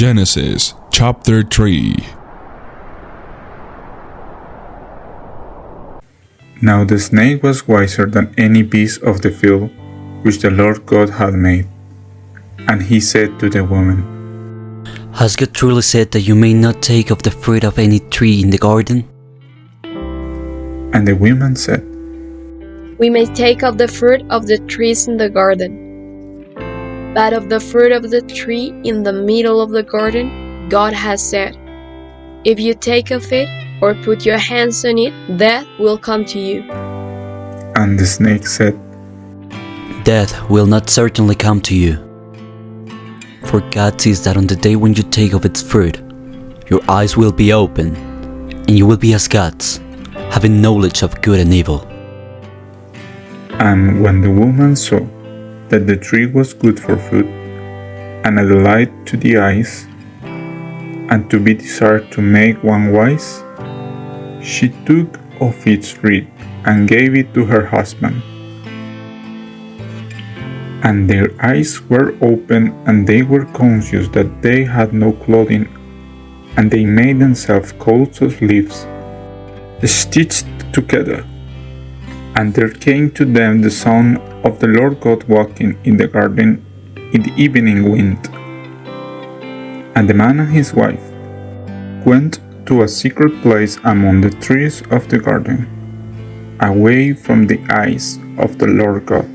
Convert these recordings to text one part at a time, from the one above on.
Genesis chapter 3. Now the snake was wiser than any beast of the field which the Lord God had made. And he said to the woman, Has God truly said that you may not take of the fruit of any tree in the garden? And the woman said, We may take of the fruit of the trees in the garden. But of the fruit of the tree in the middle of the garden, God has said, If you take of it or put your hands on it, death will come to you. And the snake said, Death will not certainly come to you. For God sees that on the day when you take of its fruit, your eyes will be open, and you will be as gods, having knowledge of good and evil. And when the woman saw that the tree was good for food, and a delight to the eyes, and to be desired to make one wise, she took of its fruit and gave it to her husband. And their eyes were opened, and they were conscious that they had no clothing, and they made themselves coats of leaves, stitched together. And there came to them the sound of the Lord God walking in the garden in the evening wind. And the man and his wife went to a secret place among the trees of the garden, away from the eyes of the Lord God.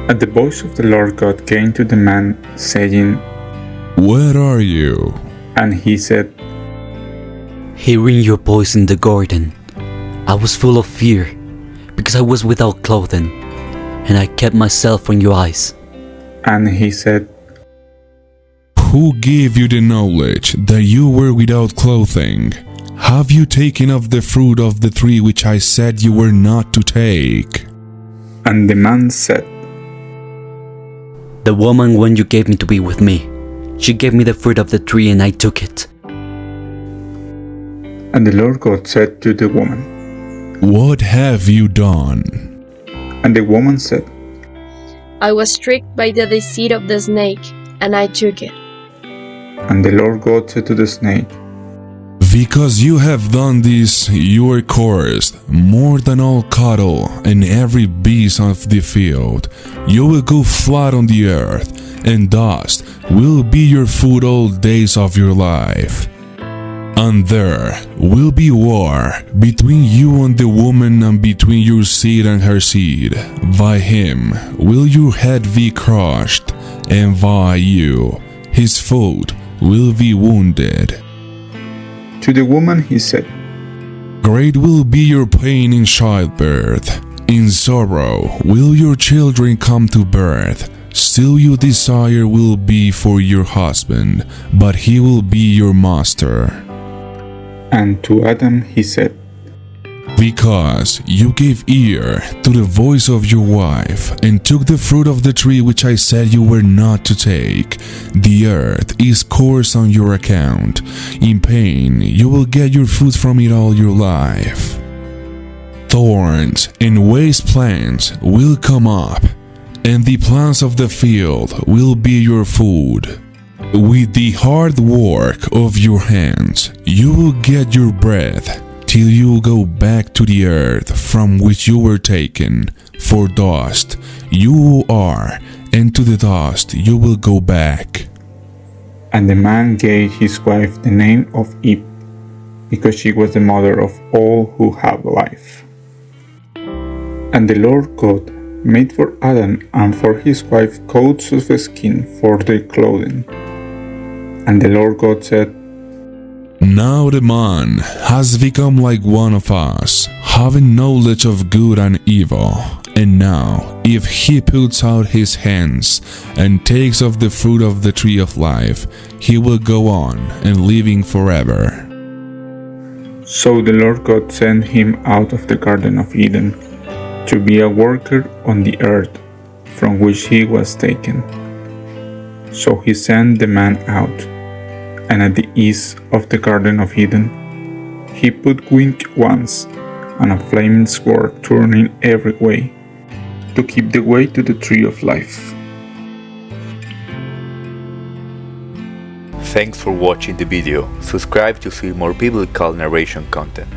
And the voice of the Lord God came to the man, saying, Where are you? And he said, Hearing your voice in the garden, I was full of fear, because I was without clothing, and I kept myself from your eyes. And he said, Who gave you the knowledge that you were without clothing? Have you taken of the fruit of the tree which I said you were not to take? And the man said, The woman when you gave me to be with me, she gave me the fruit of the tree and I took it. And the Lord God said to the woman, What have you done? And the woman said, I was tricked by the deceit of the snake, and I took it. And the Lord God said to the snake, Because you have done this, you are cursed, more than all cattle and every beast of the field. You will go flat on the earth, and dust will be your food all days of your life. And there will be war between you and the woman, and between your seed and her seed. By him will your head be crushed, and by you his foot will be wounded. To the woman he said, Great will be your pain in childbirth. In sorrow will your children come to birth. Still your desire will be for your husband, but he will be your master. And to Adam he said, Because you gave ear to the voice of your wife, and took the fruit of the tree which I said you were not to take, the earth is cursed on your account. In pain you will get your food from it all your life. Thorns and waste plants will come up, and the plants of the field will be your food. With the hard work of your hands you will get your bread, till you go back to the earth from which you were taken. For dust you are, and to the dust you will go back. And the man gave his wife the name of Eve, because she was the mother of all who have life. And the Lord God made for Adam and for his wife coats of skin for their clothing. And the Lord God said, Now the man has become like one of us, having knowledge of good and evil. And now, if he puts out his hands and takes of the fruit of the tree of life, he will go on and living forever. So the Lord God sent him out of the Garden of Eden to be a worker on the earth from which he was taken. So he sent the man out, and at the east of the Garden of Eden he put wicked ones and a flaming sword turning every way, to keep the way to the tree of life. Thanks for watching the video. Subscribe to see more biblical narration content.